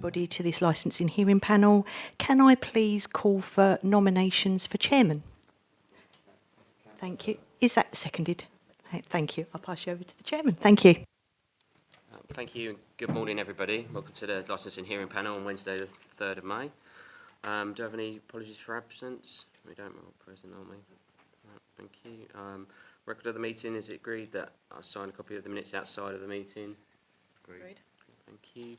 everybody to this licensing hearing panel. Can I please call for nominations for chairman? Thank you. Is that seconded? Thank you. I'll pass you over to the chairman. Thank you. Thank you. Good morning, everybody. Welcome to the licensing hearing panel on Wednesday, the 3rd of May. Do you have any apologies for absence? We don't. We're present, aren't we? Right, thank you. Record of the meeting, is it agreed that I sign a copy of the minutes outside of the meeting? Agreed. Thank you.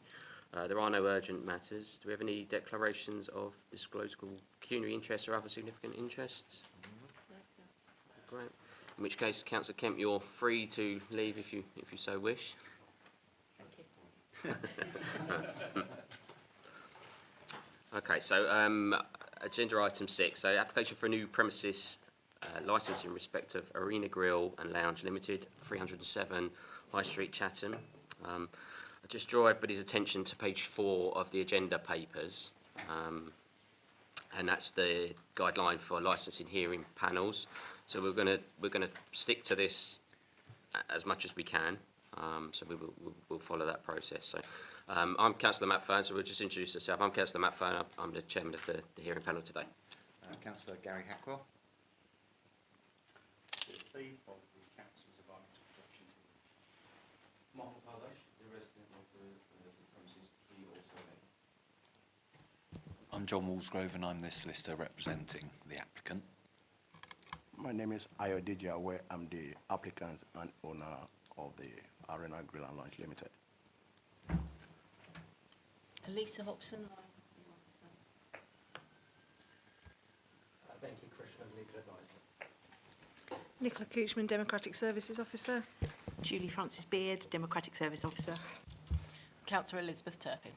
There are no urgent matters. Do we have any declarations of disclosable pecuniary interests or other significant interests? No. Great. In which case, Councillor Kemp, you're free to leave if you so wish. Thank you. Okay, so agenda item 6. So application for a new premises licence in respect of Arena Grill and Lounge Limited, 307 High Street, Chatham. I just draw everybody's attention to page 4 of the agenda papers, and that's the guideline for licensing hearing panels. So we're going to stick to this as much as we can. So we'll follow that process. So I'm Councillor Matt Fern, so we'll just introduce ourselves. I'm Councillor Matt Fern. I'm the chairman of the hearing panel today. Councillor Gary Hackwell. Steve of the Council's Environmental Protection Team. Michael Parlesh, the resident of the premises, he also. I'm John Walsgrove and I'm the solicitor representing the applicant. My name is Ayodija, where I'm the applicant and owner of the Arena Grill and Lounge Limited. Lisa Hobson, licensing officer. Thank you, Krishna, legal advisor. Nicola Coochman, Democratic Services Officer. Julie Francis Beard, Democratic Service Officer. Councillor Elizabeth Turpin.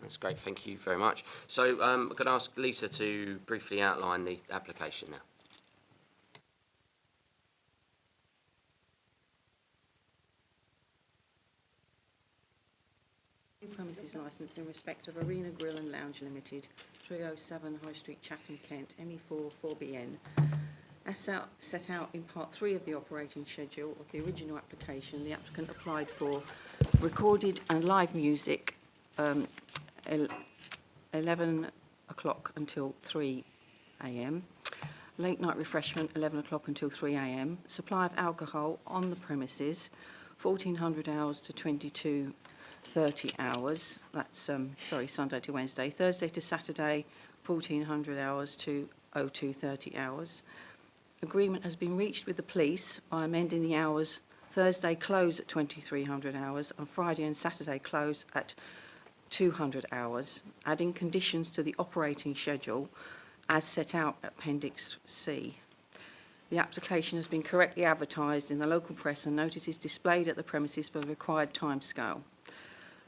That's great, thank you very much. So I'm going to ask Lisa to briefly outline the application now. Premises licence in respect of Arena Grill and Lounge Limited, 307 High Street, Chatham, Kent, ME4 4BN. As set out in Part 3 of the operating schedule of the original application, the applicant applied for recorded and live music 11 o'clock until 3 a.m, late night refreshment 11 o'clock until 3 a.m, supply of alcohol on the premises 1400 hours to 22:30 hours, that's Sunday to Wednesday, Thursday to Saturday 1400 hours to 02:30 hours. Agreement has been reached with the police by amending the hours. Thursday close at 2300 hours and Friday and Saturday close at 200 hours, adding conditions to the operating schedule as set out at Appendix C. The application has been correctly advertised in the local press and notices displayed at the premises for the required timescale.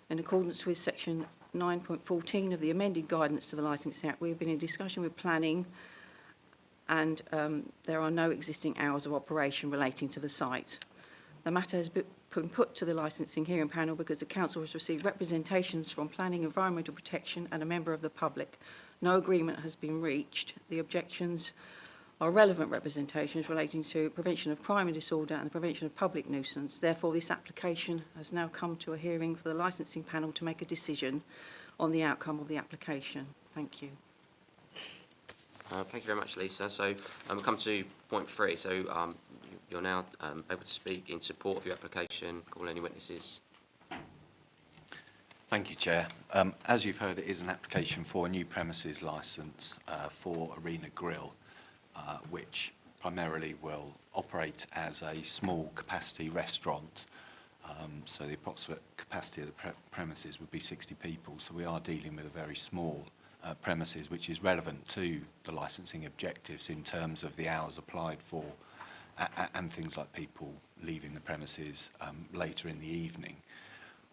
In accordance with section 9.14 of the amended guidance to the Licensing Act, we have been in discussion with planning and there are no existing hours of operation relating to the site. The matter has been put to the licensing hearing panel because the council has received representations from Planning, Environmental Protection and a member of the public. No agreement has been reached. The objections are relevant representations relating to prevention of crime and disorder and the prevention of public nuisance. Therefore, this application has now come to a hearing for the licensing panel to make a decision on the outcome of the application. Thank you. Thank you very much, Lisa. So we'll come to point 3. So you're now able to speak in support of your application. Call any witnesses. Thank you, Chair. As you've heard, it is an application for a new premises licence for Arena Grill, which primarily will operate as a small capacity restaurant. So the approximate capacity of the premises would be 60 people. So we are dealing with a very small premises, which is relevant to the licensing objectives in terms of the hours applied for and things like people leaving the premises later in the evening.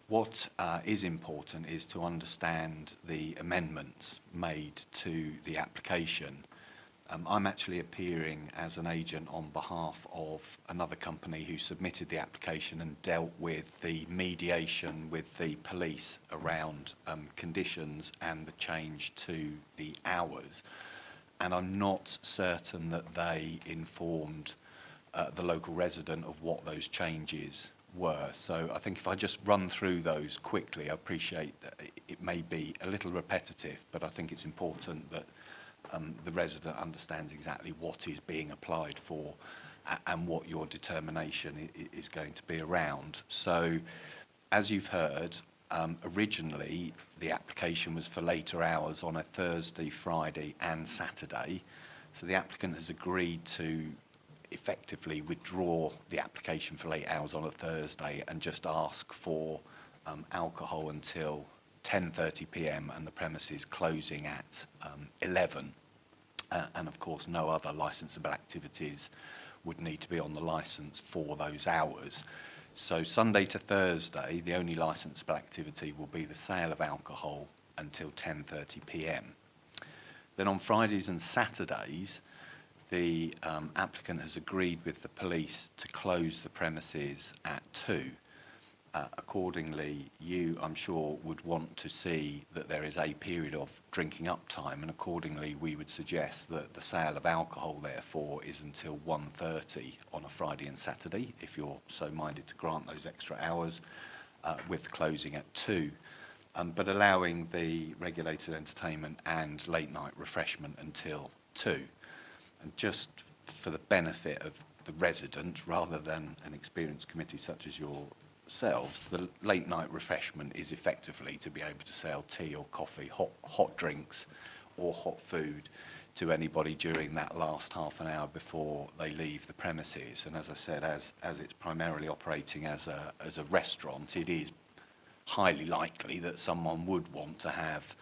What is important is to understand the amendments made to the application. I'm actually appearing as an agent on behalf of another company who submitted the application and dealt with the mediation with the police around conditions and the change to the hours. And I'm not certain that they informed the local resident of what those changes were. So I think if I just run through those quickly, I appreciate that it may be a little repetitive, but I think it's important that the resident understands exactly what is being applied for and what your determination is going to be around. So, as you've heard, originally the application was for later hours on a Thursday, Friday and Saturday. So the applicant has agreed to effectively withdraw the application for late hours on a Thursday and just ask for alcohol until 10:30 p.m. and the premises closing at 11. And of course no other licensable activities would need to be on the licence for those hours. So Sunday to Thursday, the only licensable activity will be the sale of alcohol until 10:30 p.m. Then on Fridays and Saturdays, the applicant has agreed with the police to close the premises at 2. Accordingly, you, I'm sure, would want to see that there is a period of drinking up time, and accordingly we would suggest that the sale of alcohol, therefore, is until 1:30 on a Friday and Saturday, if you're so minded to grant those extra hours, with closing at 2. But allowing the regulated entertainment and late night refreshment until 2. And just for the benefit of the resident, rather than an experienced committee such as yourselves, the late night refreshment is effectively to be able to sell tea or coffee, hot drinks or hot food to anybody during that last half an hour before they leave the premises. And as I said, as it's primarily operating as a restaurant, it is highly likely that someone would want to have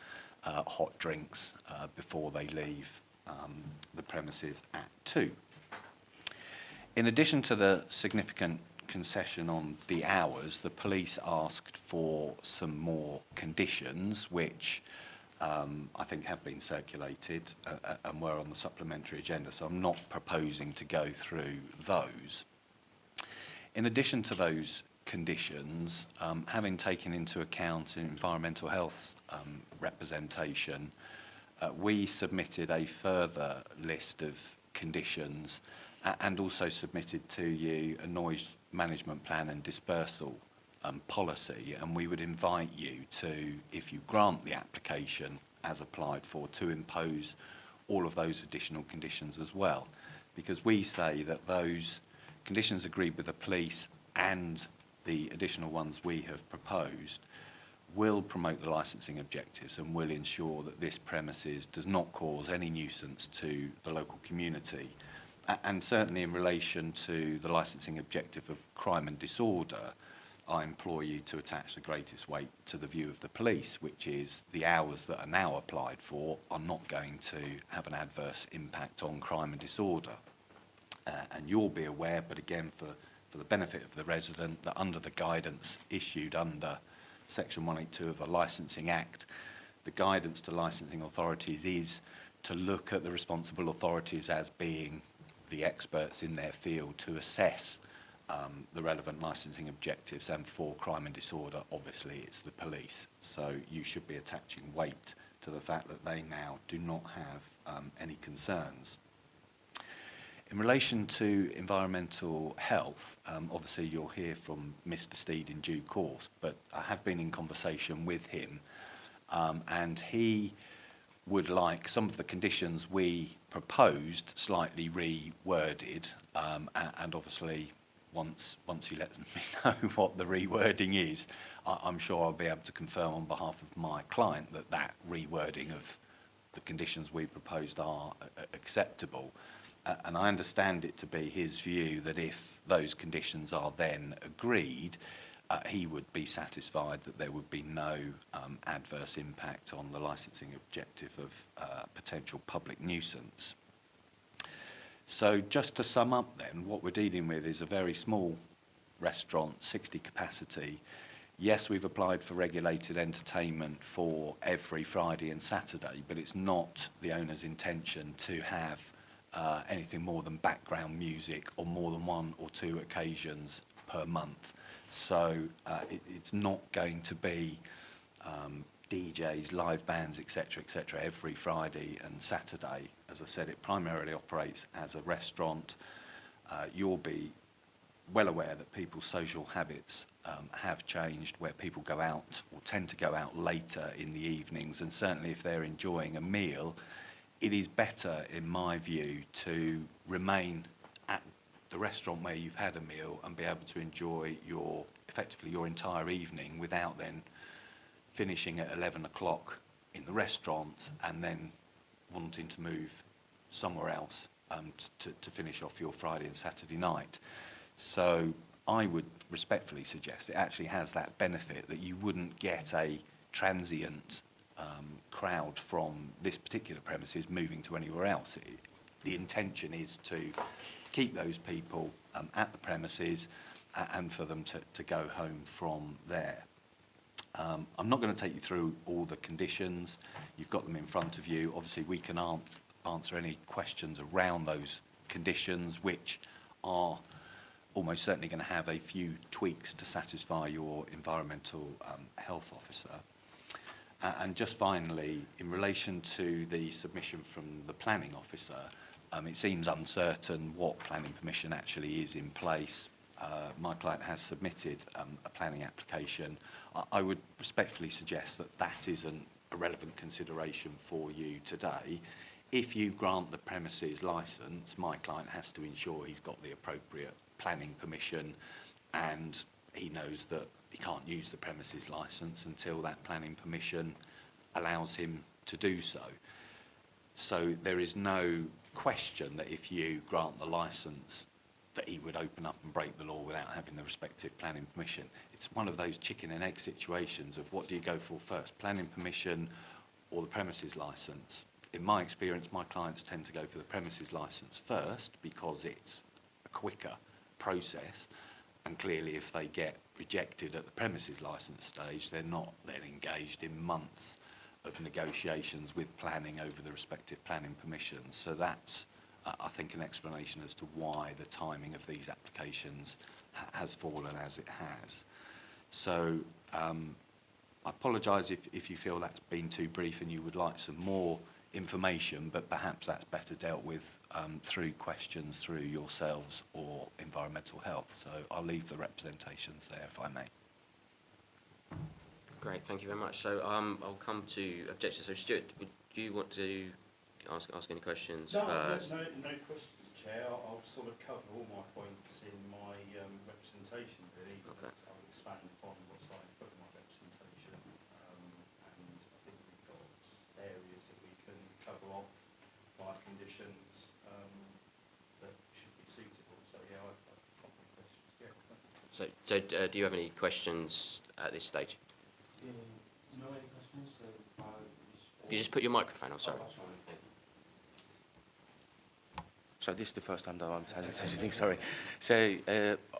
hot drinks before they leave the premises at 2. In addition to the significant concession on the hours, the police asked for some more conditions which I think have been circulated and were on the supplementary agenda, so I'm not proposing to go through those. In addition to those conditions, having taken into account environmental health representation, we submitted a further list of conditions and also submitted to you a noise management plan and dispersal policy, and we would invite you to, if you grant the application as applied for, to impose all of those additional conditions as well, because we say that those conditions agreed with the police and the additional ones we have proposed will promote the licensing objectives and will ensure that this premises does not cause any nuisance to the local community. And certainly in relation to the licensing objective of crime and disorder, I implore you to attach the greatest weight to the view of the police, which is the hours that are now applied for are not going to have an adverse impact on crime and disorder. And you'll be aware, but again for the benefit of the resident, that under the guidance issued under Section 182 of the Licensing Act, the guidance to licensing authorities is to look at the responsible authorities as being the experts in their field to assess the relevant licensing objectives, and for crime and disorder, obviously, it's the police. So you should be attaching weight to the fact that they now do not have any concerns. In relation to environmental health, obviously you'll hear from Mr. Steed in due course, but I have been in conversation with him, and he would like some of the conditions we proposed slightly reworded, and obviously once he lets me know what the rewording is, I'm sure I'll be able to confirm on behalf of my client that rewording of the conditions we proposed are acceptable. And I understand it to be his view that if those conditions are then agreed, he would be satisfied that there would be no adverse impact on the licensing objective of potential public nuisance. So just to sum up then, what we're dealing with is a very small restaurant, 60 capacity. Yes, we've applied for regulated entertainment for every Friday and Saturday, but it's not the owner's intention to have anything more than background music on more than 1 or 2 occasions per month. So it's not going to be DJs, live bands, etc., every Friday and Saturday. As I said, it primarily operates as a restaurant. You'll be well aware that people's social habits have changed, where people go out or tend to go out later in the evenings, and certainly if they're enjoying a meal, it is better, in my view, to remain at the restaurant where you've had a meal and be able to enjoy effectively your entire evening without then finishing at 11 o'clock in the restaurant and then wanting to move somewhere else to finish off your Friday and Saturday night. So I would respectfully suggest it actually has that benefit that you wouldn't get a transient crowd from this particular premises moving to anywhere else. The intention is to keep those people at the premises and for them to go home from there. I'm not going to take you through all the conditions. You've got them in front of you. Obviously, we can answer any questions around those conditions, which are almost certainly going to have a few tweaks to satisfy your environmental health officer. And just finally, in relation to the submission from the planning officer, it seems uncertain what planning permission actually is in place. My client has submitted a planning application. I would respectfully suggest that that isn't a relevant consideration for you today. If you grant the premises licence, my client has to ensure he's got the appropriate planning permission, and he knows that he can't use the premises licence until that planning permission allows him to do so. So there is no question that if you grant the licence that he would open up and break the law without having the respective planning permission. It's one of those chicken and egg situations of what do you go for first, planning permission or the premises licence? In my experience, my clients tend to go for the premises licence first because it's a quicker process, and clearly if they get rejected at the premises licence stage, they're not then engaged in months of negotiations with planning over the respective planning permissions. So that's, I think, an explanation as to why the timing of these applications has fallen as it has. So I apologise if you feel that's been too brief and you would like some more information, but perhaps that's better dealt with through questions through yourselves or environmental health. So I'll leave the representations there, if I may. Great, thank you very much. So I'll come to objections. So Stuart, would you want to ask any questions first? No questions, Chair. I'll sort of cover all my points in my representation, really. Okay. I'll expand upon what's already put in my representation. And I think we've got areas that we can cover off by conditions that should be suitable. So, yeah, I've got my questions. Yeah. So do you have any questions at this stage? No, any questions? You just put your microphone on, sorry. Oh, sorry. So this is the first time that I'm having such a thing, sorry. So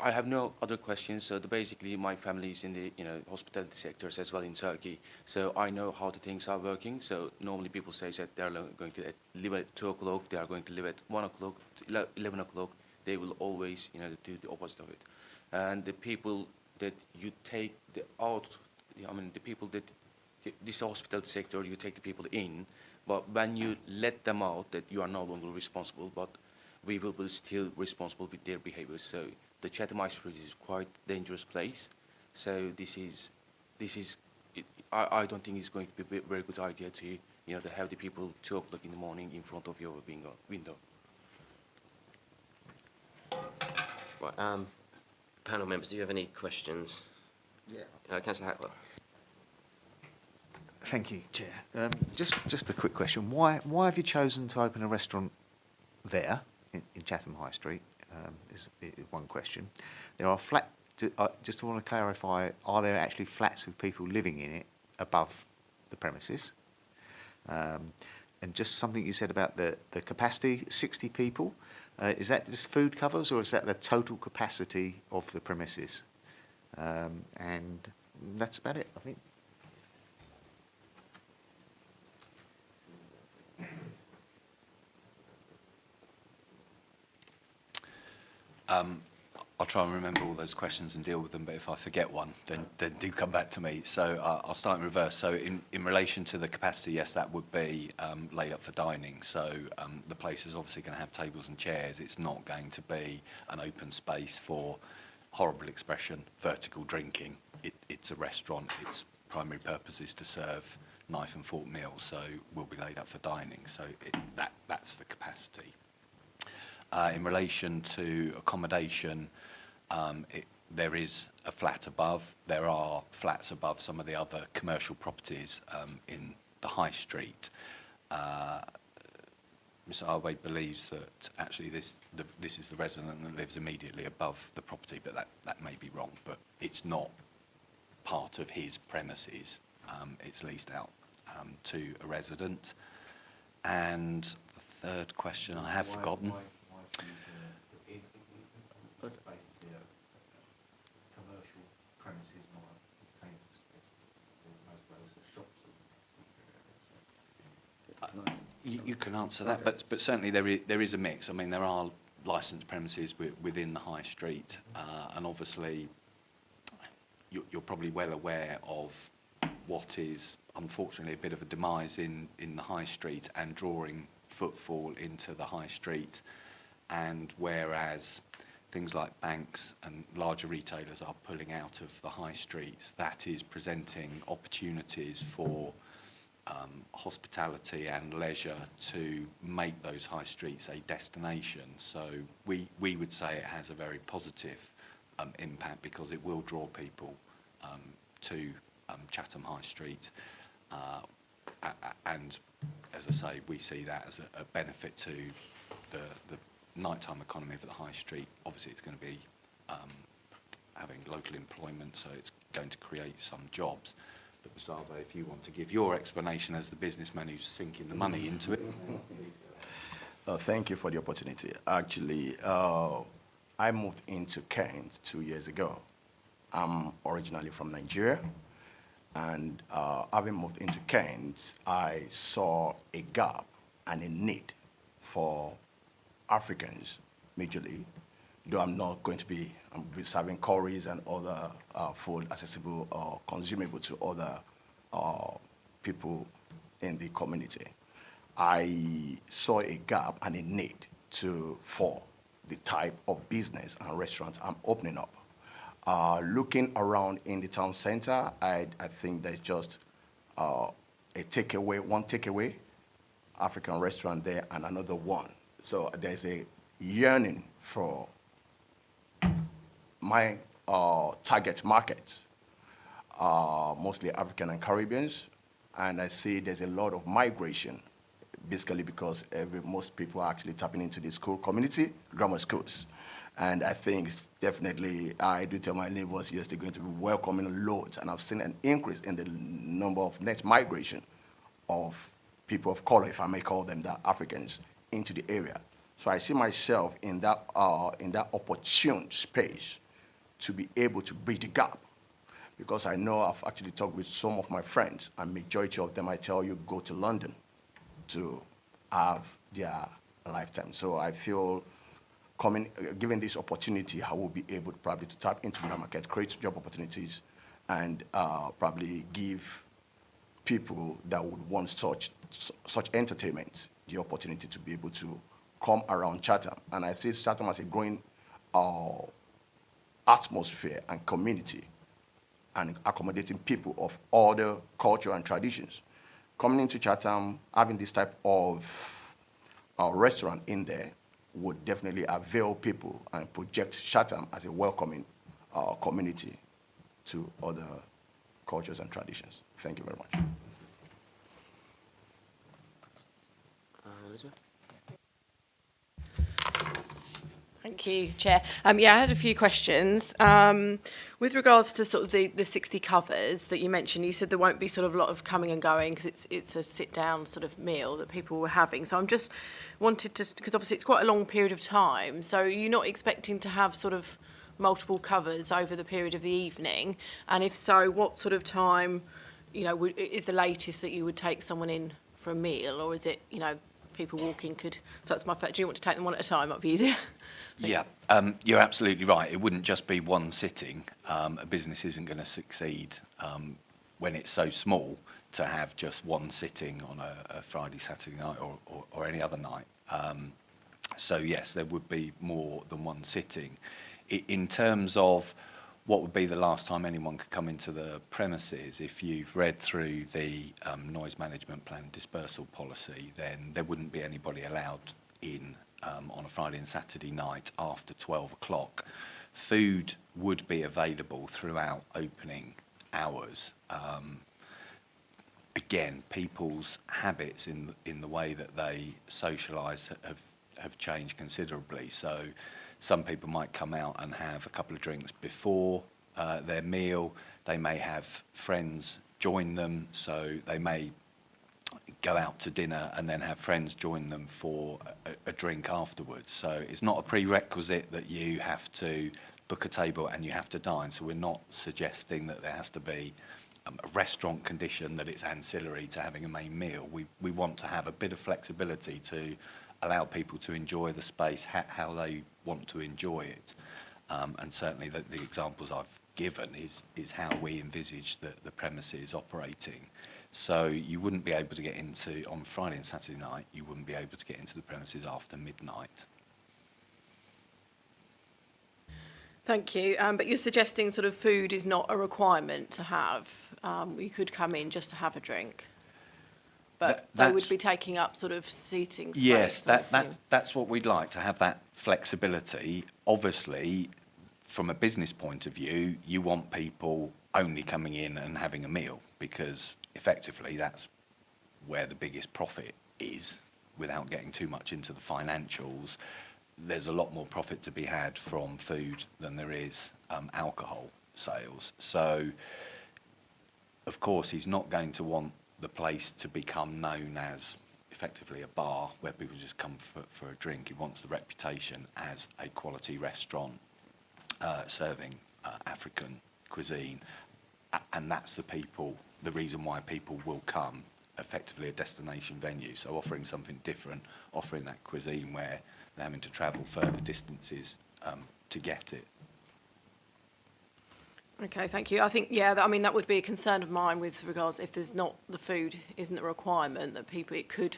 I have no other questions. So basically my family is in the hospitality sectors as well in Turkey. So I know how the things are working. So normally people say that they're going to leave at 2 o'clock, they are going to leave at 1 o'clock, 11 o'clock. They will always do the opposite of it. And the people that you take the people that, this hospitality sector, you take the people in, but when you let them out, that you are no longer responsible, but we will be still responsible with their behavior. So the Chatham High Street is quite a dangerous place. So I don't think it's going to be a very good idea to, to have the people 2 o'clock in the morning in front of your window. Right, panel members, do you have any questions? Yeah. Councillor Hackler. Thank you, Chair. Just a quick question. Why have you chosen to open a restaurant there in Chatham High Street? Is one question. There are just want to clarify, are there actually flats with people living in it above the premises? And just something you said about the capacity, 60 people. Is that just food covers, or is that the total capacity of the premises? And that's about it, I think. I'll try and remember all those questions and deal with them, but if I forget one, then do come back to me. So I'll start in reverse. So in relation to the capacity, yes, that would be laid up for dining. So the place is obviously going to have tables and chairs. It's not going to be an open space for, horrible expression, vertical drinking. It's a restaurant. Its primary purpose is to serve knife and fork meals, so will be laid up for dining. So that's the capacity. In relation to accommodation, there is a flat above. There are flats above some of the other commercial properties in the high street. Mr. Arway believes that actually this is the resident that lives immediately above the property, but that may be wrong. But it's not part of his premises. It's leased out to a resident. And the third question I have forgotten. Basically, commercial premises, not a table space. Most of those are shops. You can answer that, but certainly there is a mix. I mean, there are licensed premises within the high street, and obviously you're probably well aware of what is unfortunately a bit of a demise in the high street and drawing footfall into the high street. And whereas things like banks and larger retailers are pulling out of the high streets, that is presenting opportunities for hospitality and leisure to make those high streets a destination. So we would say it has a very positive impact, because it will draw people to Chatham High Street. And as I say, we see that as a benefit to the nighttime economy of the high street. Obviously, it's going to be having local employment, so it's going to create some jobs. But Mr. Arway, if you want to give your explanation as the businessman who's sinking the money into it. Thank you for the opportunity. Actually, I moved into Kent 2 years ago. I'm originally from Nigeria, and having moved into Kent, I saw a gap and a need for Africans, majorly, though I'm going to be serving curries and other food accessible or consumable to other people in the community. I saw a gap and a need for the type of business and restaurant I'm opening up. Looking around in the town center, I think there's just one takeaway, African restaurant there, and another one. So there's a yearning for my target market, mostly African and Caribbeans, and I see there's a lot of migration, basically because most people are actually tapping into the school community, grammar schools. And I think it's definitely, I do tell my neighbors, yes, they're going to be welcoming loads, and I've seen an increase in the number of net migration of people of color, if I may call them that, Africans, into the area. So I see myself in that opportune space to be able to bridge the gap, because I know I've actually talked with some of my friends, and majority of them, I tell you, go to London to have their lifetime. So I feel given this opportunity, I will be able probably to tap into the market, create job opportunities, and probably give people that would want such entertainment the opportunity to be able to come around Chatham. And I see Chatham as a growing atmosphere and community, and accommodating people of other culture and traditions. Coming into Chatham, having this type of restaurant in there would definitely avail people and project Chatham as a welcoming community to other cultures and traditions. Thank you very much. Elizabeth? Thank you, Chair. I had a few questions. With regards to sort of the 60 covers that you mentioned, you said there won't be sort of a lot of coming and going because it's a sit-down sort of meal that people were having. So I'm just wanted to, because obviously it's quite a long period of time, so you're not expecting to have sort of multiple covers over the period of the evening? And if so, what sort of time, is the latest that you would take someone in for a meal, or is it, people walking could, so that's my first, do you want to take them one at a time? Might be easier. Yeah, you're absolutely right. It wouldn't just be one sitting. A business isn't going to succeed when it's so small to have just one sitting on a Friday, Saturday night or any other night. So yes, there would be more than one sitting. In terms of what would be the last time anyone could come into the premises, if you've read through the noise management plan dispersal policy, then there wouldn't be anybody allowed in on a Friday and Saturday night after 12 o'clock. Food would be available throughout opening hours. Again, people's habits in the way that they socialise have changed considerably. So some people might come out and have a couple of drinks before their meal. They may have friends join them, so they may go out to dinner and then have friends join them for a drink afterwards. So it's not a prerequisite that you have to book a table and you have to dine. So we're not suggesting that there has to be a restaurant condition, that it's ancillary to having a main meal. We want to have a bit of flexibility to allow people to enjoy the space how they want to enjoy it. And certainly the examples I've given is how we envisage the premises operating. So you wouldn't be able to get into, on Friday and Saturday night, you wouldn't be able to get into the premises after midnight. Thank you. But you're suggesting sort of food is not a requirement to have. You could come in just to have a drink. But they would be taking up sort of seating space. Yes, that's what we'd like, to have that flexibility. Obviously, from a business point of view, you want people only coming in and having a meal, because effectively that's where the biggest profit is. Without getting too much into the financials, there's a lot more profit to be had from food than there is alcohol sales. So, of course, he's not going to want the place to become known as effectively a bar where people just come for a drink. He wants the reputation as a quality restaurant serving African cuisine, and that's the reason why people will come, effectively a destination venue. So offering something different, offering that cuisine where they're having to travel further distances to get it. Okay, thank you. I think, yeah, I mean, that would be a concern of mine with regards, if there's not, the food isn't a requirement, that people, it could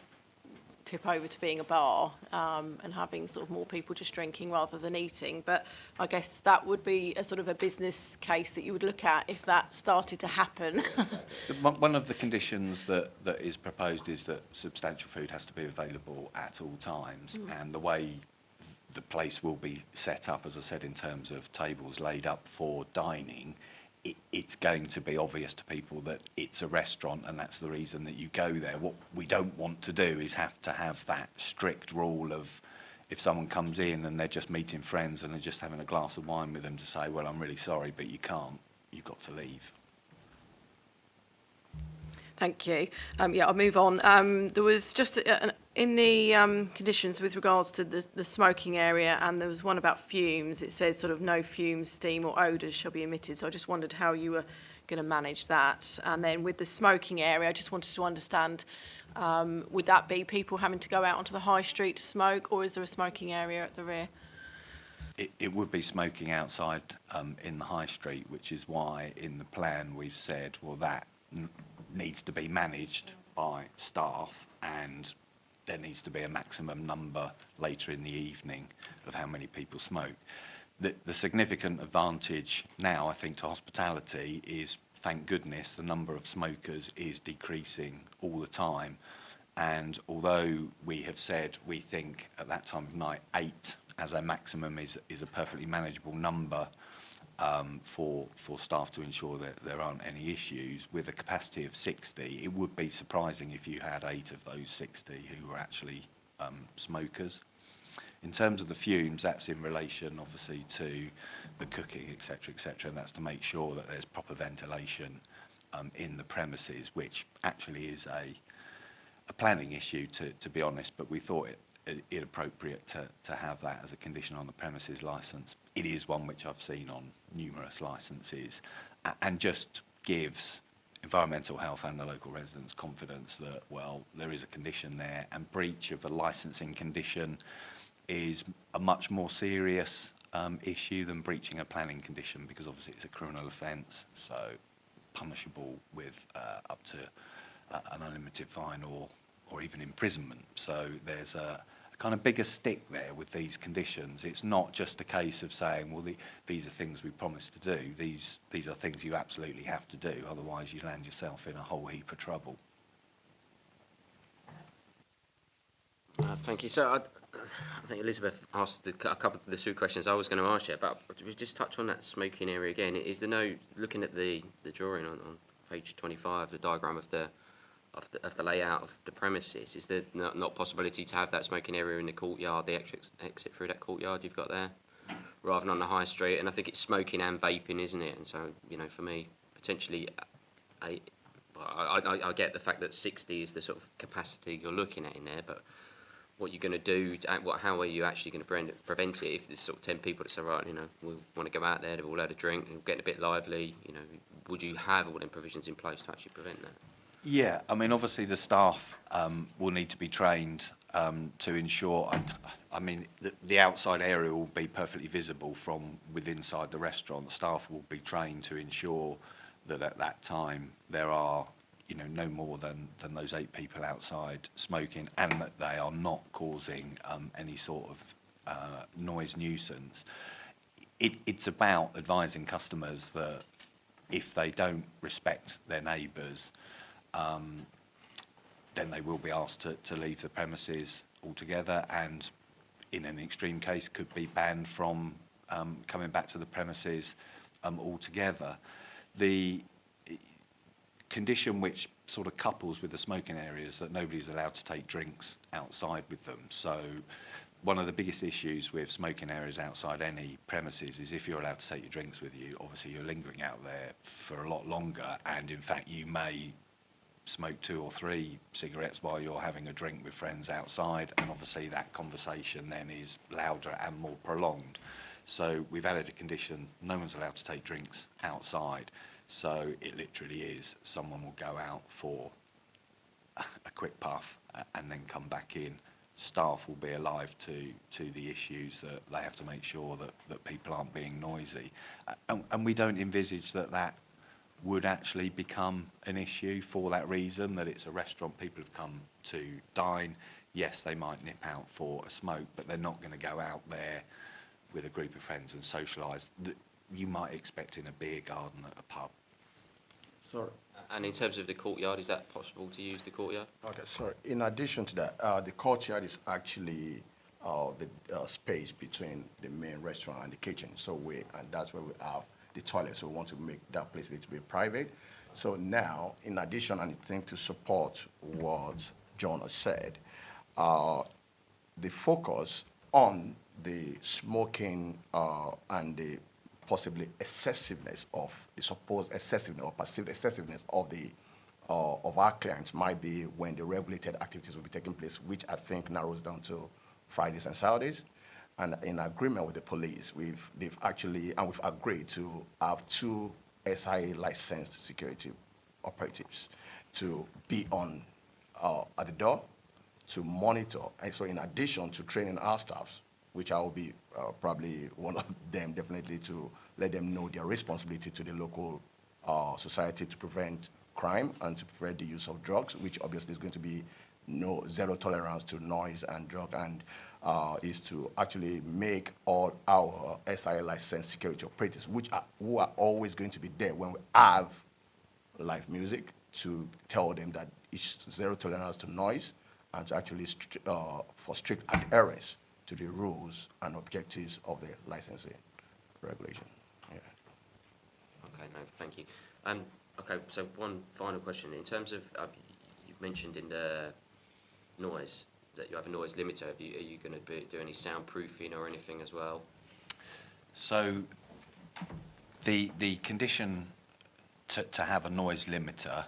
tip over to being a bar and having sort of more people just drinking rather than eating. But I guess that would be a sort of a business case that you would look at if that started to happen. One of the conditions that is proposed is that substantial food has to be available at all times, and the way the place will be set up, as I said, in terms of tables laid up for dining, it's going to be obvious to people that it's a restaurant, and that's the reason that you go there. What we don't want to do is have to have that strict rule of, if someone comes in and they're just meeting friends and they're just having a glass of wine with them, to say, well, I'm really sorry, but you can't, you've got to leave. Thank you. Yeah, I'll move on. There was just in the conditions with regards to the smoking area, and there was one about fumes. It says sort of no fumes, steam or odours shall be emitted. So I just wondered how you were going to manage that. And then with the smoking area, I just wanted to understand, would that be people having to go out onto the high street to smoke, or is there a smoking area at the rear? It would be smoking outside in the high street, which is why in the plan we've said, well, that needs to be managed by staff, and there needs to be a maximum number later in the evening of how many people smoke. The significant advantage now, I think, to hospitality is, thank goodness, the number of smokers is decreasing all the time. And although we have said we think at that time of night 8 as a maximum is a perfectly manageable number, for staff to ensure that there aren't any issues, with a capacity of 60, it would be surprising if you had 8 of those 60 who were actually smokers. In terms of the fumes, that's in relation, obviously, to the cooking, etc., and that's to make sure that there's proper ventilation in the premises, which actually is a planning issue, to be honest, but we thought it inappropriate to have that as a condition on the premises licence. It is one which I've seen on numerous licences, and just gives environmental health and the local residents' confidence that, well, there is a condition there, and breach of a licensing condition is a much more serious issue than breaching a planning condition, because obviously it's a criminal offence, so punishable with up to an unlimited fine or even imprisonment. So there's a kind of bigger stick there with these conditions. It's not just a case of saying, well, these are things we promised to do. These are things you absolutely have to do, otherwise you land yourself in a whole heap of trouble. Thank you. So I think Elizabeth asked a couple of the two questions I was going to ask you, but we just touch on that smoking area again. Is there no, looking at the drawing on page 25, the diagram of the layout of the premises, is there not possibility to have that smoking area in the courtyard, the exit through that courtyard you've got there, rather than on the high street? And I think it's smoking and vaping, isn't it? And so, you know, for me, potentially, I get the fact that 60 is the sort of capacity you're looking at in there, but what you're going to do, how are you actually going to prevent it if there's sort of 10 people that say, right, you know, we want to go out there, they've all had a drink, and getting a bit lively, you know, would you have all them provisions in place to actually prevent that? Yeah, I mean, obviously the staff will need to be trained to ensure, I mean, the outside area will be perfectly visible from within inside the restaurant. The staff will be trained to ensure that at that time there are, you know, no more than those 8 people outside smoking, and that they are not causing any sort of noise nuisance. It's about advising customers that if they don't respect their neighbours, then they will be asked to leave the premises altogether, and in an extreme case could be banned from coming back to the premises altogether. The condition which sort of couples with the smoking areas that nobody's allowed to take drinks outside with them. So one of the biggest issues with smoking areas outside any premises is if you're allowed to take your drinks with you, obviously you're lingering out there for a lot longer, and in fact you may smoke 2 or 3 cigarettes while you're having a drink with friends outside, and obviously that conversation then is louder and more prolonged. So we've added a condition, no one's allowed to take drinks outside. So it literally is, someone will go out for a quick puff and then come back in. Staff will be alive to the issues that they have to make sure that people aren't being noisy. And we don't envisage that would actually become an issue for that reason, that it's a restaurant, people have come to dine. Yes, they might nip out for a smoke, but they're not going to go out there with a group of friends and socialise. You might expect in a beer garden at a pub. Sorry. And in terms of the courtyard, is that possible to use the courtyard? Okay, sorry. In addition to that, the courtyard is actually the space between the main restaurant and the kitchen. So and that's where we have the toilet. So we want to make that place a little bit private. So now, in addition, and I think to support what John has said, the focus on the smoking and the possibly excessiveness of the supposed excessiveness or perceived excessiveness of our clients might be when the regulated activities will be taking place, which I think narrows down to Fridays and Saturdays. And in agreement with the police, we've agreed to have 2 SIA licensed security operatives to be on at the door to monitor. And so in addition to training our staffs, which I will be probably one of them, definitely, to let them know their responsibility to the local society to prevent crime and to prevent the use of drugs, which obviously is going to be zero tolerance to noise and drug, and is to actually make all our SIA licensed security operatives, who are always going to be there when we have live music, to tell them that it's zero tolerance to noise, and to actually for strict adherence to the rules and objectives of the licensing regulation. Yeah. Okay, no, thank you. Okay, so one final question. In terms of, you've mentioned in the noise, that you have a noise limiter. Are you going to do any soundproofing or anything as well? So the condition to have a noise limiter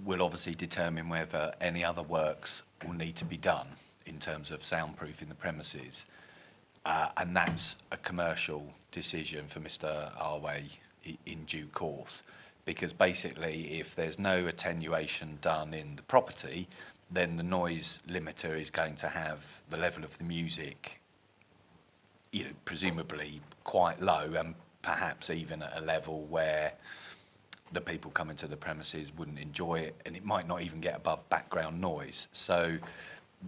will obviously determine whether any other works will need to be done in terms of soundproofing the premises, and that's a commercial decision for Mr. Arway in due course. because basically if there's no attenuation done in the property, then the noise limiter is going to have the level of the music, you know, presumably quite low, and perhaps even at a level where the people coming to the premises wouldn't enjoy it, and it might not even get above background noise. So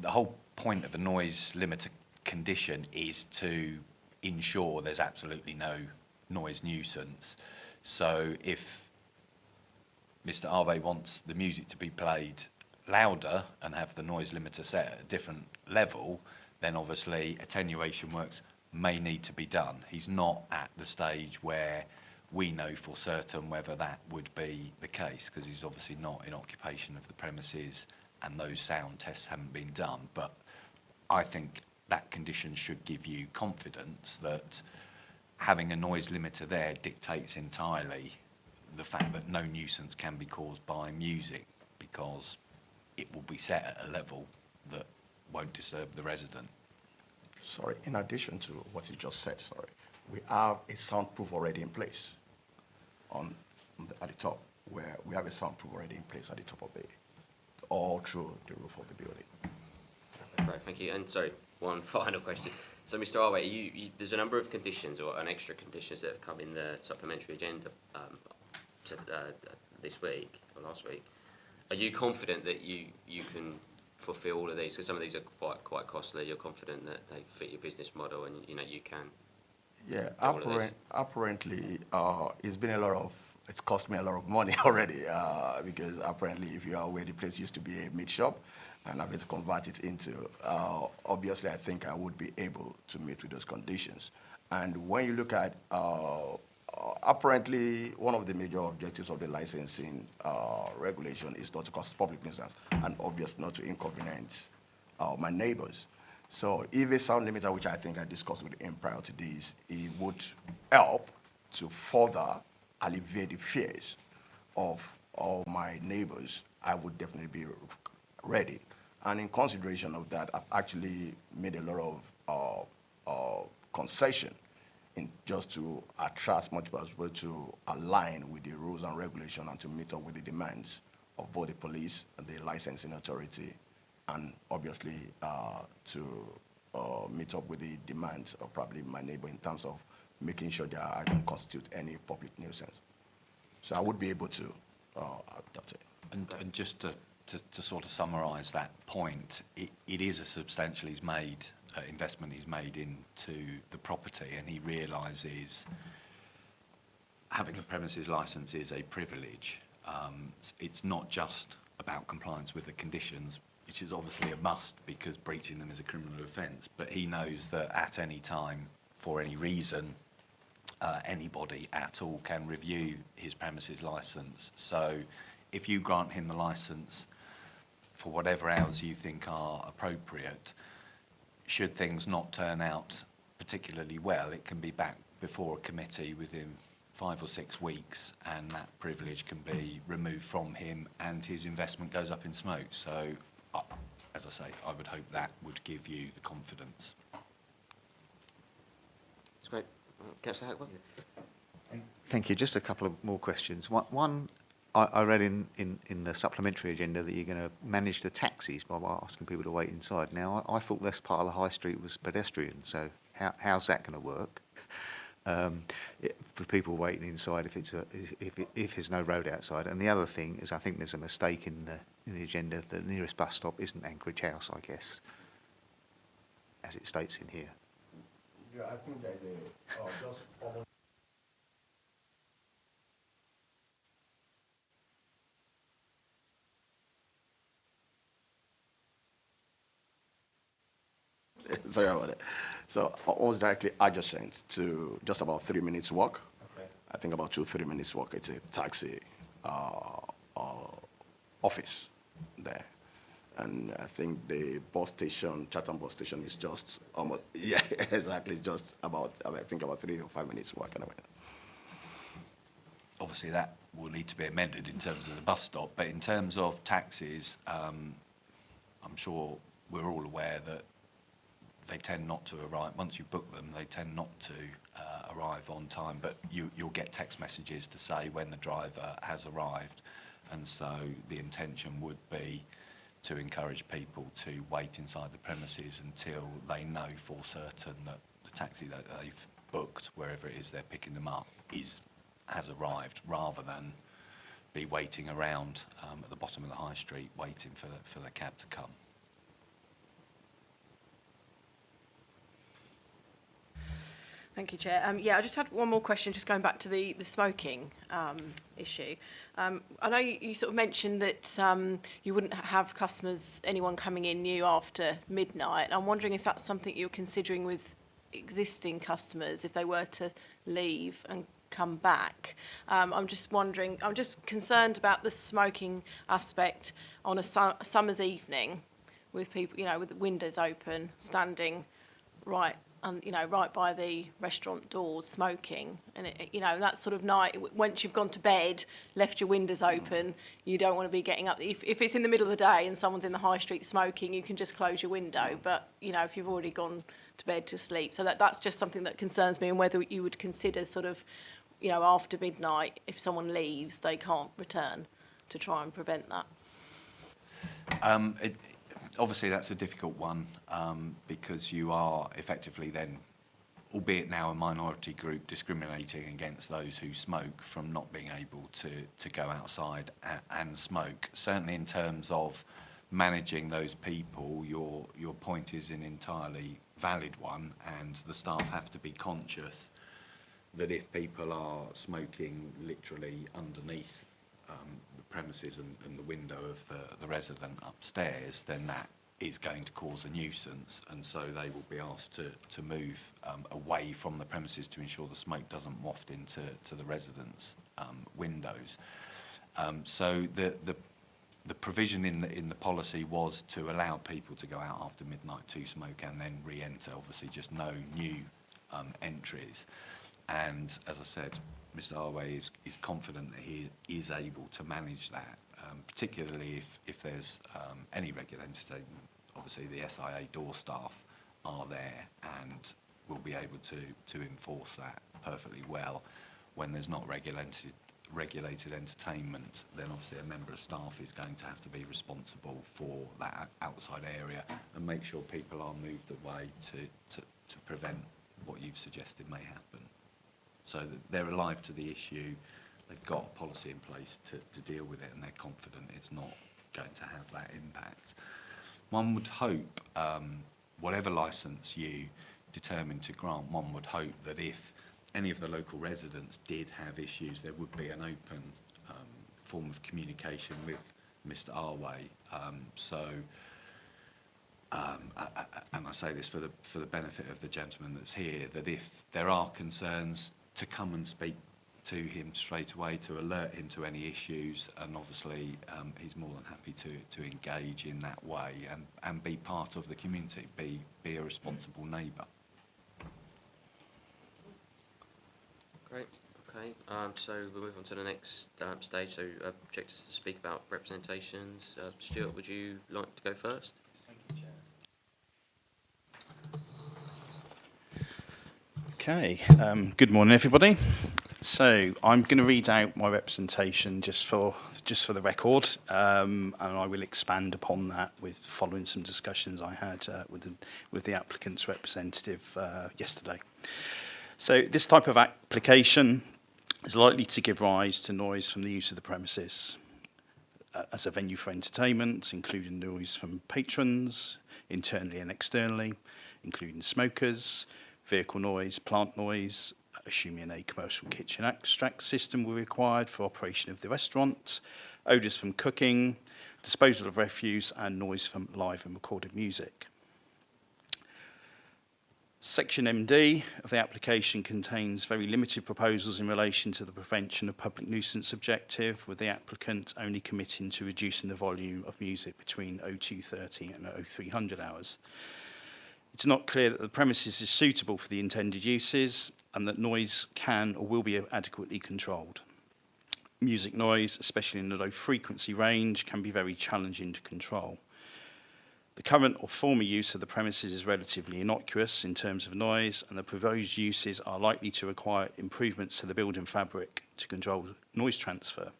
the whole point of a noise limiter condition is to ensure there's absolutely no noise nuisance. So if Mr. Arve wants the music to be played louder and have the noise limiter set at a different level, then obviously attenuation works may need to be done. He's not at the stage where we know for certain whether that would be the case, because he's obviously not in occupation of the premises and those sound tests haven't been done. But I think that condition should give you confidence that having a noise limiter there dictates entirely the fact that no nuisance can be caused by music, because it will be set at a level that won't disturb the resident. Sorry, in addition to what you just said, sorry, we have a soundproof already in place at the top, where we have a soundproof already in place at the top of all through the roof of the building. Right, thank you. And sorry, one final question. So, Mr. Arway, there's a number of conditions or an extra conditions that have come in the supplementary agenda this week or last week. Are you confident that you can fulfil all of these? Because some of these are quite costly. You're confident that they fit your business model, and you can. Yeah, do all of these? apparently, it's cost me a lot of money already, because apparently, if you are aware, the place used to be a meat shop, and I've had to convert it into, obviously, I think I would be able to meet with those conditions. And when you look at, apparently, one of the major objectives of the licensing regulation is not to cause public nuisance, and obviously not to inconvenience my neighbors. So if a sound limiter, which I think I discussed with him prior to this, it would help to further alleviate the fears of all my neighbors, I would definitely be ready. And in consideration of that, I've actually made a lot of concession in just to attract as much as possible to align with the rules and regulation and to meet up with the demands of both the police and the licensing authority, and obviously to meet up with the demands of probably my neighbor in terms of making sure that I don't constitute any public nuisance. So I would be able to adopt it. And just to sort of summarise that point, it is a substantial investment he's made into the property, and he realises having a premises licence is a privilege. It's not just about compliance with the conditions, which is obviously a must because breaching them is a criminal offence, but he knows that at any time, for any reason, anybody at all can review his premises licence. So if you grant him the licence for whatever hours you think are appropriate, should things not turn out particularly well, it can be back before a committee within 5 or 6 weeks, and that privilege can be removed from him and his investment goes up in smoke. So, as I say, I would hope that would give you the confidence. That's great. Councillor Hackwell? Thank you. Just a couple of more questions. One, I read in the supplementary agenda that you're going to manage the taxis by asking people to wait inside. Now, I thought this part of the high street was pedestrian, so how's that going to work? For people waiting inside if there's no road outside. And the other thing is, I think there's a mistake in the agenda. The nearest bus stop isn't Anchorage House, I guess, as it states in here. Yeah, I think there's just almost. Sorry about it. So almost directly adjacent to just about 3 minutes walk. Okay. I think about 2-3 minutes walk. It's a taxi office there. And I think the bus station, Chatham bus station, is just almost, yeah, exactly, just about, I think about 3 or 5 minutes walk. Anyway. Obviously, that will need to be amended in terms of the bus stop, but in terms of taxis, I'm sure we're all aware that they tend not to arrive. Once you book them, they tend not to arrive on time, but you'll get text messages to say when the driver has arrived, and so the intention would be to encourage people to wait inside the premises until they know for certain that the taxi that they've booked, wherever it is they're picking them up, has arrived, rather than be waiting around at the bottom of the high street waiting for the cab to come. Thank you, Chair. Yeah, I just had one more question, just going back to the smoking issue. I know you sort of mentioned that you wouldn't have customers, anyone coming in new after midnight. I'm wondering if that's something you're considering with existing customers, if they were to leave and come back. I'm just wondering, I'm just concerned about the smoking aspect on a summer's evening with people, with the windows open, standing right by the restaurant doors smoking, and that sort of night, once you've gone to bed, left your windows open, you don't want to be getting up. If it's in the middle of the day and someone's in the high street smoking, you can just close your window, but if you've already gone to bed to sleep, so that's just something that concerns me, and whether you would consider sort of, after midnight, if someone leaves, they can't return, to try and prevent that. Obviously, that's a difficult one because you are effectively then, albeit now a minority group, discriminating against those who smoke from not being able to go outside and smoke. Certainly in terms of managing those people, your point is an entirely valid one, and the staff have to be conscious that if people are smoking literally underneath the premises and the window of the resident upstairs, then that is going to cause a nuisance, and so they will be asked to move away from the premises to ensure the smoke doesn't waft into the residents' windows. So the provision in the policy was to allow people to go out after midnight to smoke and then re-enter. Obviously, just no new entries. And as I said, Mr. Arway is confident that he is able to manage that, particularly if there's any regular entertainment. Obviously, the SIA door staff are there and will be able to enforce that perfectly well. When there's not regulated entertainment, then obviously a member of staff is going to have to be responsible for that outside area and make sure people are moved away to prevent what you've suggested may happen. So they're alive to the issue, they've got a policy in place to deal with it, and they're confident it's not going to have that impact. One would hope, whatever licence you determine to grant, one would hope that if any of the local residents did have issues, there would be an open form of communication with Mr. Arway. And I say this for the benefit of the gentleman that's here, that if there are concerns, to come and speak to him straight away, to alert him to any issues, and obviously he's more than happy to engage in that way and be part of the community, be a responsible neighbour. Great. Okay. So we'll move on to the next stage. So objectors to speak about representations. Stuart, would you like to go first? Thank you, Chair. Okay, good morning everybody. So I'm going to read out my representation just for the record, and I will expand upon that with following some discussions I had with the applicant's representative yesterday. So this type of application is likely to give rise to noise from the use of the premises as a venue for entertainment, including noise from patrons, internally and externally, including smokers, vehicle noise, plant noise, assuming a commercial kitchen extract system were required for operation of the restaurant, odours from cooking, disposal of refuse, and noise from live and recorded music. Section MD of the application contains very limited proposals in relation to the prevention of public nuisance objective, with the applicant only committing to reducing the volume of music between 0230 and 0300 hours. It's not clear that the premises is suitable for the intended uses and that noise can or will be adequately controlled. Music noise, especially in the low frequency range, can be very challenging to control. The current or former use of the premises is relatively innocuous in terms of noise, and the proposed uses are likely to require improvements to the building fabric to control noise transfer,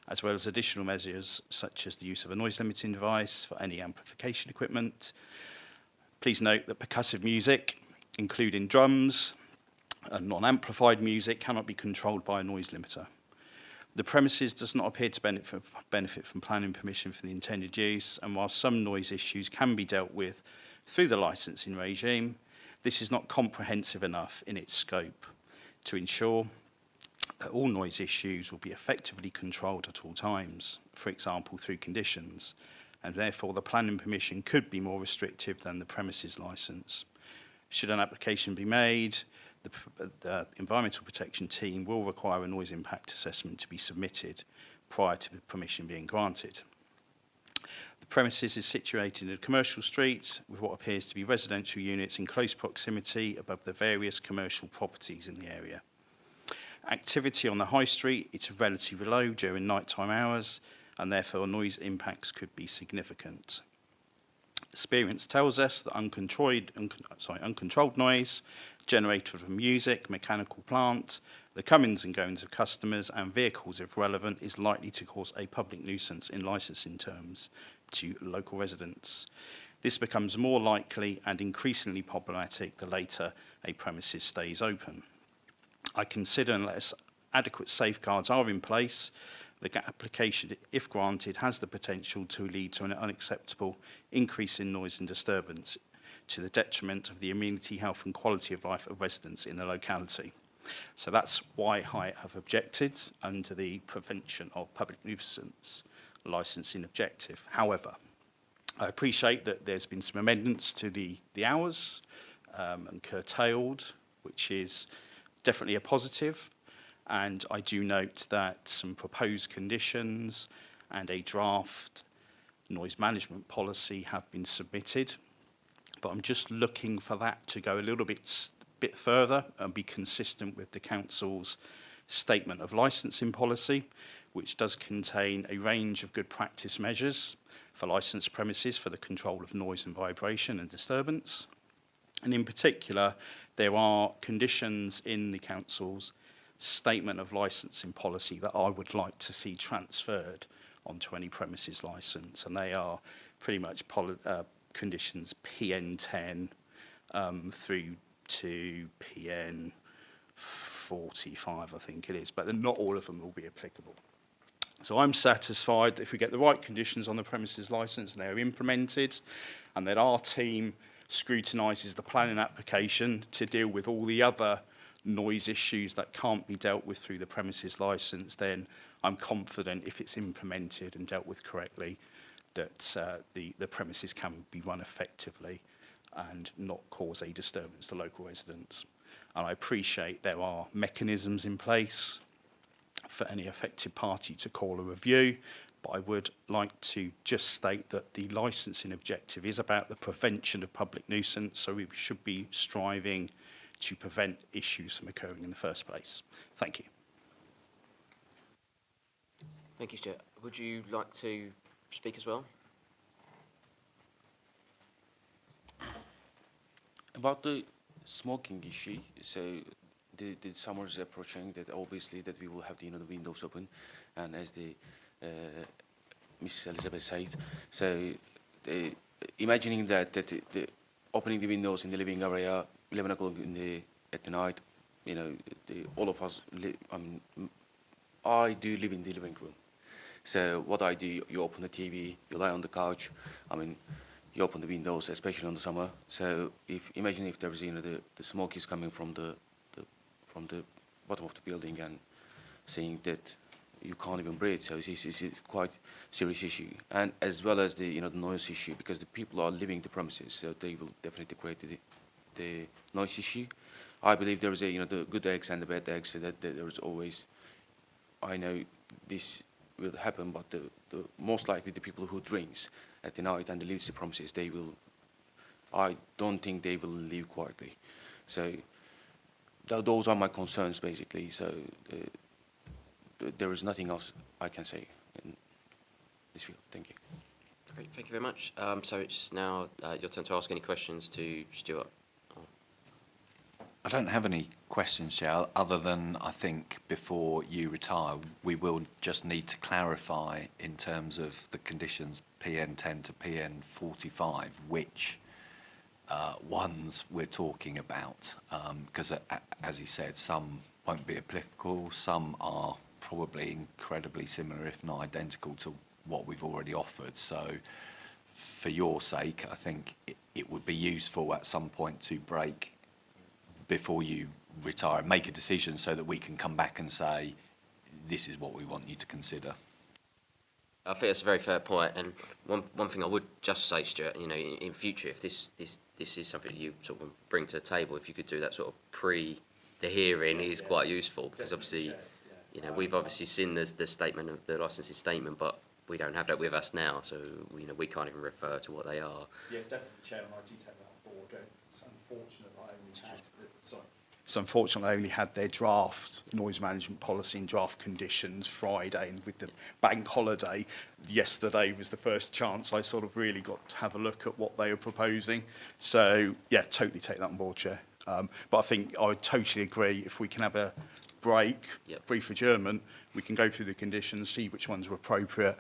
as well as additional measures such as the use of a noise limiting device for any amplification equipment. Please note that percussive music, including drums and non-amplified music, cannot be controlled by a noise limiter. The premises does not appear to benefit from planning permission for the intended use, and while some noise issues can be dealt with through the licensing regime, this is not comprehensive enough in its scope to ensure that all noise issues will be effectively controlled at all times, for example, through conditions, and therefore the planning permission could be more restrictive than the premises licence. Should an application be made, the Environmental Protection Team will require a noise impact assessment to be submitted prior to permission being granted. The premises is situated in a commercial street with what appears to be residential units in close proximity above the various commercial properties in the area. Activity on the high street is relatively low during nighttime hours, and therefore noise impacts could be significant. Experience tells us that uncontrolled noise generated from music, mechanical plant, the comings and goings of customers and vehicles, if relevant, is likely to cause a public nuisance in licensing terms to local residents. This becomes more likely and increasingly problematic the later a premises stays open. I consider, unless adequate safeguards are in place, the application, if granted, has the potential to lead to an unacceptable increase in noise and disturbance to the detriment of the amenity, health and quality of life of residents in the locality. So that's why I have objected under the Prevention of Public Nuisance licensing objective. However, I appreciate that there's been some amendments to the hours and curtailed, which is definitely a positive. And I do note that some proposed conditions and a draft noise management policy have been submitted. But I'm just looking for that to go a little bit further and be consistent with the Council's statement of licensing policy, which does contain a range of good practice measures for licensed premises for the control of noise and vibration and disturbance. And in particular, there are conditions in the Council's statement of licensing policy that I would like to see transferred onto any premises licence, and they are pretty much conditions PN10 through to PN 45, I think it is, but not all of them will be applicable. So I'm satisfied that if we get the right conditions on the premises licence and they're implemented, and that our team scrutinises the planning application to deal with all the other noise issues that can't be dealt with through the premises licence, then I'm confident if it's implemented and dealt with correctly that the premises can be run effectively and not cause a disturbance to local residents. And I appreciate there are mechanisms in place for any affected party to call a review, but I would like to just state that the licensing objective is about the prevention of public nuisance, so we should be striving to prevent issues from occurring in the first place. Thank you. Thank you, Stuart. Would you like to speak as well? About the smoking issue, so the summer is approaching, that obviously that we will have the, the windows open, and as the Miss Elizabeth said, so imagining that the opening the windows in the living area 11 o'clock at the night, all of us I do live in the living room. So what I do, you open the TV, you lie on the couch, you open the windows, especially in the summer. So imagine if there is, the smoke is coming from the bottom of the building and saying that you can't even breathe. So it's quite serious issue, and as well as the the noise issue, because the people are leaving the premises, so they will definitely create the noise issue. I believe there is the good eggs and the bad eggs. So that there is always, I know this will happen, but the most likely the people who drinks at the night and leaves the premises, I don't think they will leave quietly. So those are my concerns basically. So there is nothing else I can say in this field. Thank you. Great, thank you very much. So it's now your turn to ask any questions to Stuart. I don't have any questions, Chair, other than I think before you retire, we will just need to clarify in terms of the conditions PN10 to PN45, which ones we're talking about, because as he said, some won't be applicable, some are probably incredibly similar, if not identical, to what we've already offered. So for your sake, I think it would be useful at some point to break before you retire and make a decision so that we can come back and say, this is what we want you to consider. I think that's a very fair point, and one thing I would just say, Stuart, you know, in future, if this is something you sort of bring to the table, if you could do that sort of pre the hearing is quite useful, because obviously, you know, we've obviously seen the statement of the licensing statement, but we don't have that with us now, so you know we can't even refer to what they are. Yeah, definitely, Chairman. I do take that on board. It's unfortunate I only had So unfortunately, I only had their draft noise management policy and draft conditions Friday, and with the bank holiday, yesterday was the first chance I sort of really got to have a look at what they were proposing. So, yeah, totally take that on board, Chair. But I think I would totally agree, if we can have a break, brief adjournment, we can go through the conditions, see which ones are appropriate,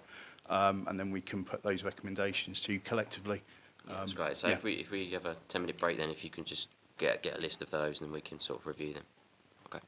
and then we can put those recommendations to you collectively. Yeah, that's great. So if we have a 10-minute break, then if you can just get a list of those, and we can sort of review them. Okay.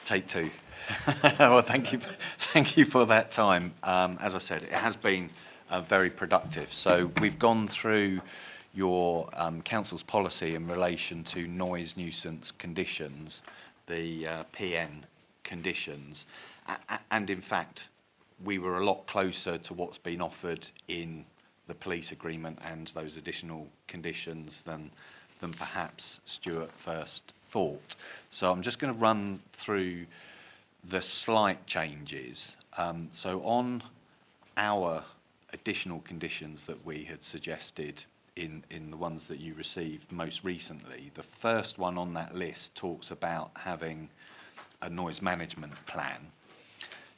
Take two. Well, thank you for that time. As I said, it has been very productive. So we've gone through your council's policy in relation to noise nuisance conditions, the PN conditions, and in fact, we were a lot closer to what's been offered in the police agreement and those additional conditions than perhaps Stuart first thought. So I'm just going to run through the slight changes. So on our additional conditions that we had suggested in the ones that you received most recently, the first one on that list talks about having a noise management plan.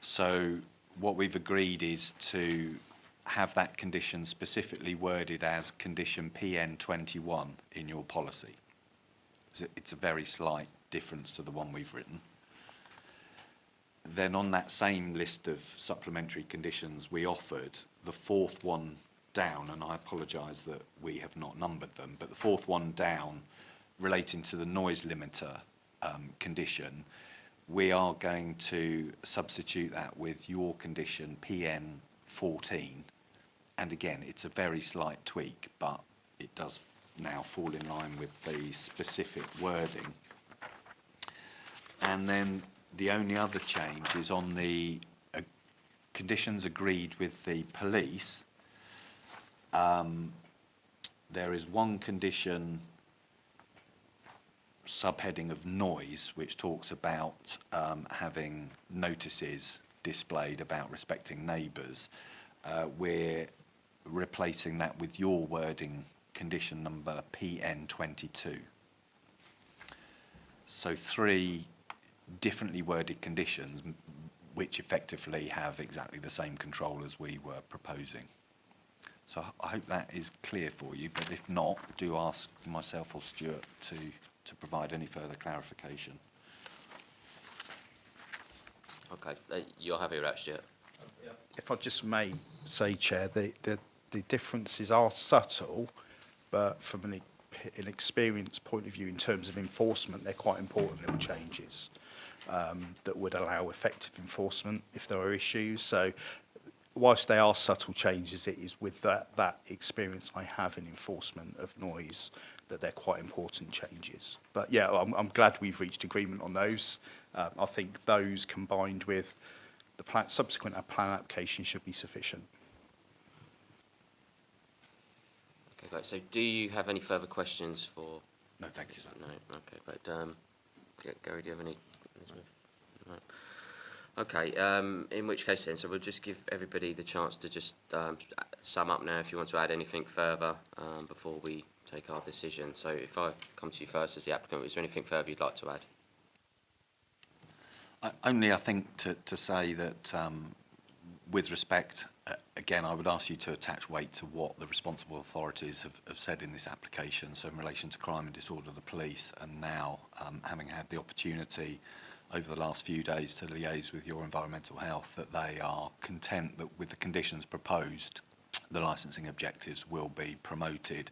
So what we've agreed is to have that condition specifically worded as condition PN21 in your policy. It's a very slight difference to the one we've written. Then on that same list of supplementary conditions we offered, the fourth one down, and I apologise that we have not numbered them, but the fourth one down relating to the noise limiter condition, we are going to substitute that with your condition PN 14. And again, it's a very slight tweak, but it does now fall in line with the specific wording. And then the only other change is on the conditions agreed with the police. There is one condition, subheading of noise, which talks about having notices displayed about respecting neighbours. We're replacing that with your wording, condition number PN22. So 3 differently worded conditions which effectively have exactly the same control as we were proposing. So I hope that is clear for you, but if not, do ask myself or Stuart to provide any further clarification. Okay, you're happy with that, Stuart? If I just may say, Chair, the differences are subtle, but from an experience point of view in terms of enforcement, they're quite important little changes that would allow effective enforcement if there are issues. So whilst they are subtle changes, it is with that experience I have in enforcement of noise that they're quite important changes. But yeah, I'm glad we've reached agreement on those. I think those combined with the subsequent plan application should be sufficient. Okay, great. So do you have any further questions for? No, thank you, sir. No, okay, great. Gary, do you have any? No. Okay, in which case then, so we'll just give everybody the chance to just sum up now if you want to add anything further before we take our decision. So if I come to you first as the applicant, is there anything further you'd like to add? Only, I think, to say that with respect, again, I would ask you to attach weight to what the responsible authorities have said in this application. So in relation to crime and disorder, the police, and now having had the opportunity over the last few days to liaise with your environmental health, that they are content that with the conditions proposed, the licensing objectives will be promoted.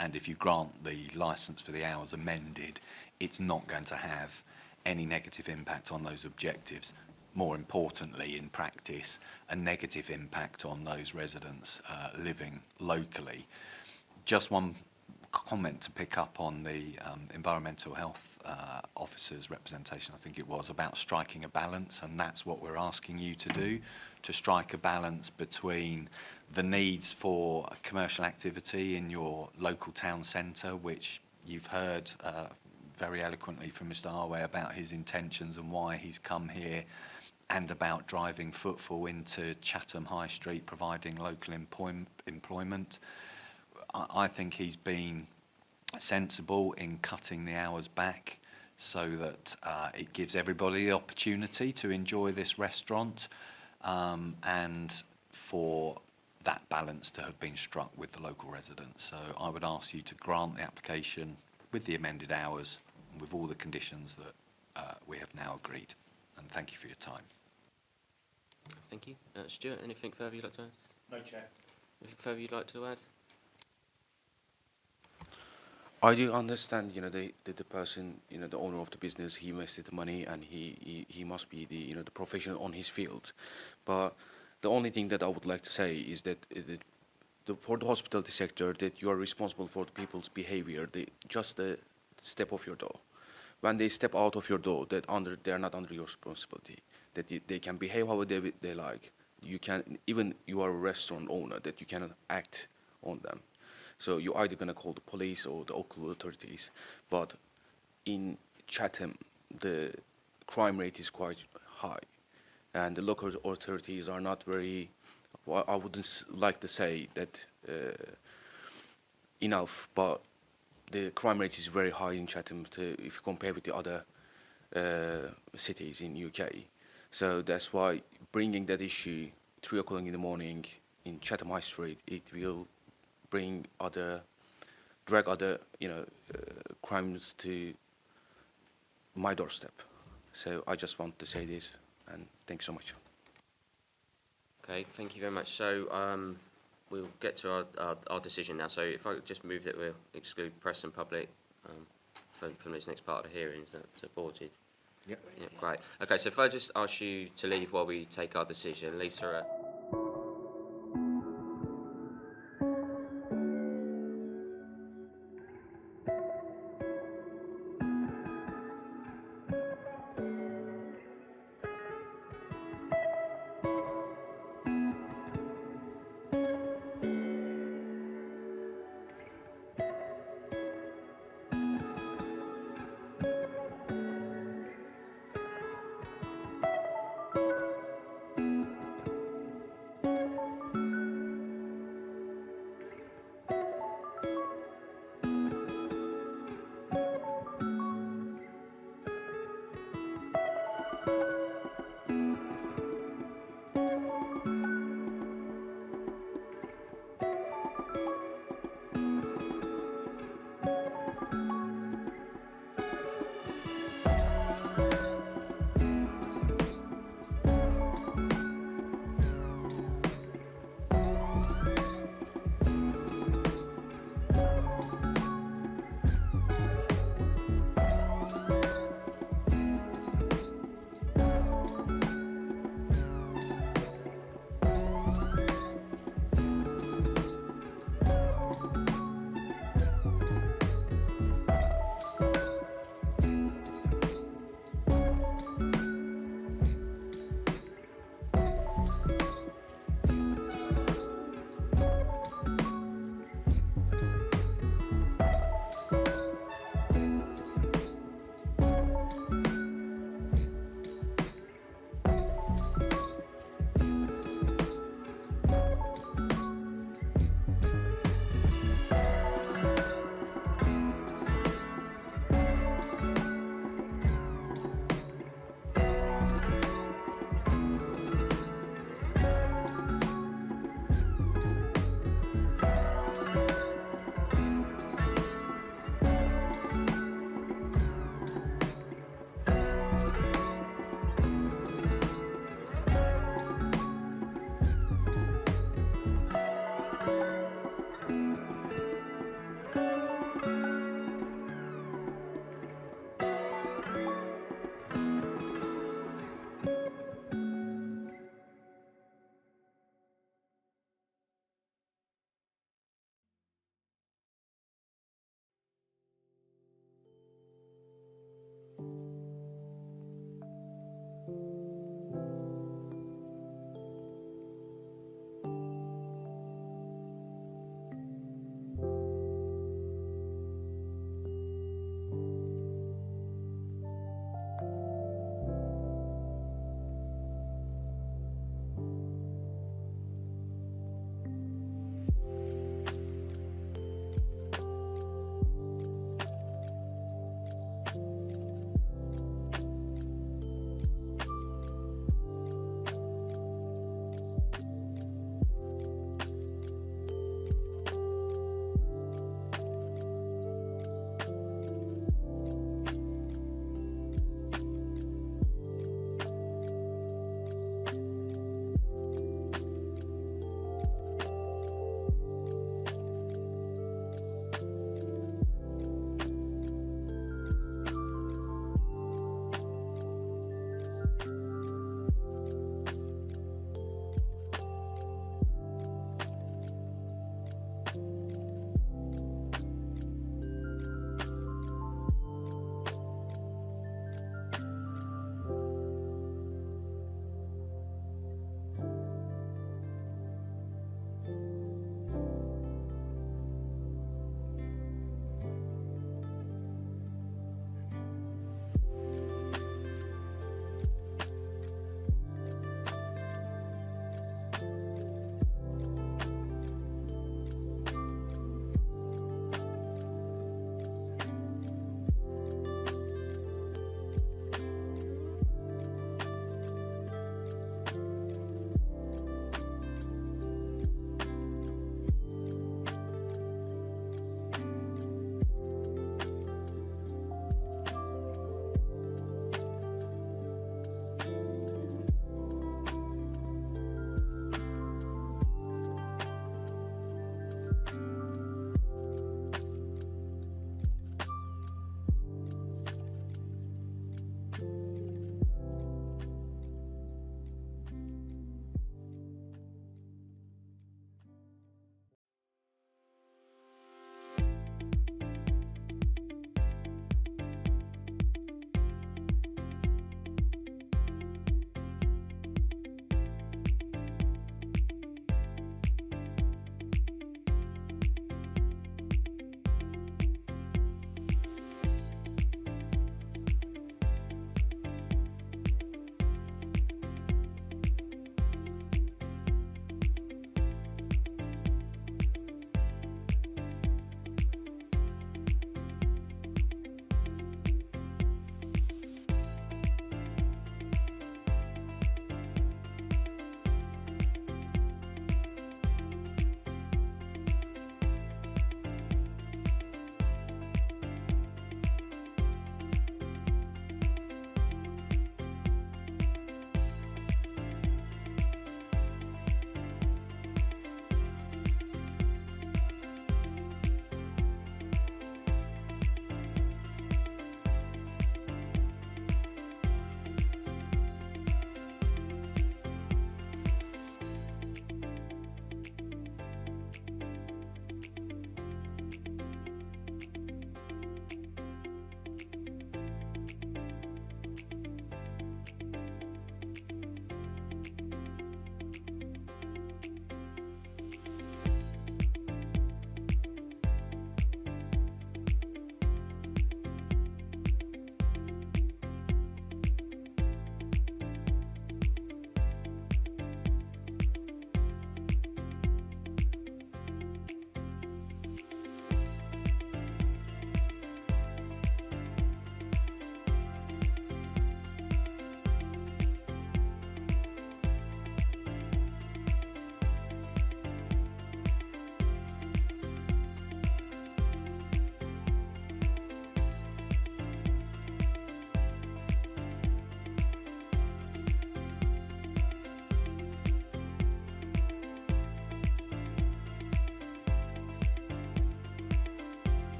And if you grant the licence for the hours amended, it's not going to have any negative impact on those objectives. More importantly, in practice, a negative impact on those residents living locally. Just one comment to pick up on the environmental health officer's representation, I think it was, about striking a balance, and that's what we're asking you to do, to strike a balance between the needs for commercial activity in your local town centre, which you've heard very eloquently from Mr. Harway about his intentions and why he's come here, and about driving footfall into Chatham High Street, providing local employment. I think he's been sensible in cutting the hours back so that it gives everybody the opportunity to enjoy this restaurant, and for that balance to have been struck with the local residents. So I would ask you to grant the application with the amended hours and with all the conditions that we have now agreed. And thank you for your time. Thank you. Stuart, anything further you'd like to add? No, Chair. Anything further you'd like to add? I do understand, the person, the owner of the business, he invested the money and he must be the professional on his field. But the only thing that I would like to say is that for the hospitality sector, that you are responsible for the people's behavior, just the step of your door. When they step out of your door, they are not under your responsibility. That they can behave how they like. You can, even you are a restaurant owner, that you cannot act on them. So you're either going to call the police or the local authorities. But in Chatham, the crime rate is quite high. And the local authorities are not very, well, I wouldn't like to say that enough, but the crime rate is very high in Chatham if you compare with the other cities in UK. So that's why bringing that issue 3 o'clock in the morning in Chatham High Street, it will drag other crimes to my doorstep. So I just want to say this, and thanks so much. Okay, thank you very much. So we'll get to our decision now. So if I could just move that we'll exclude press and public from this next part of the hearing. Is that supported? Yep. Yeah, great. Okay, so if I just ask you to leave while we take our decision, Lisa.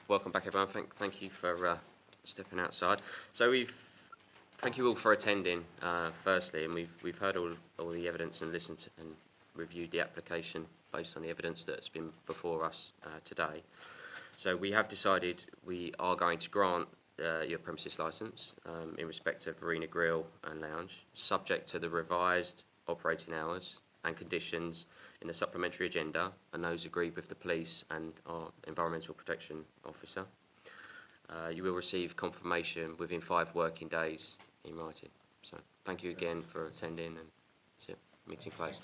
Welcome back, everyone. Thank you for stepping outside. So thank you all for attending. Firstly, and we've heard all the evidence and listened to, and reviewed the application based on the evidence that's been before us today. So we have decided we are going to grant your premises licence in respect of Arena Grill and Lounge, subject to the revised operating hours and conditions in the supplementary agenda, and those agreed with the police and our environmental protection officer. You will receive confirmation within 5 working days in writing. So thank you again for attending, and that's it. Meeting closed.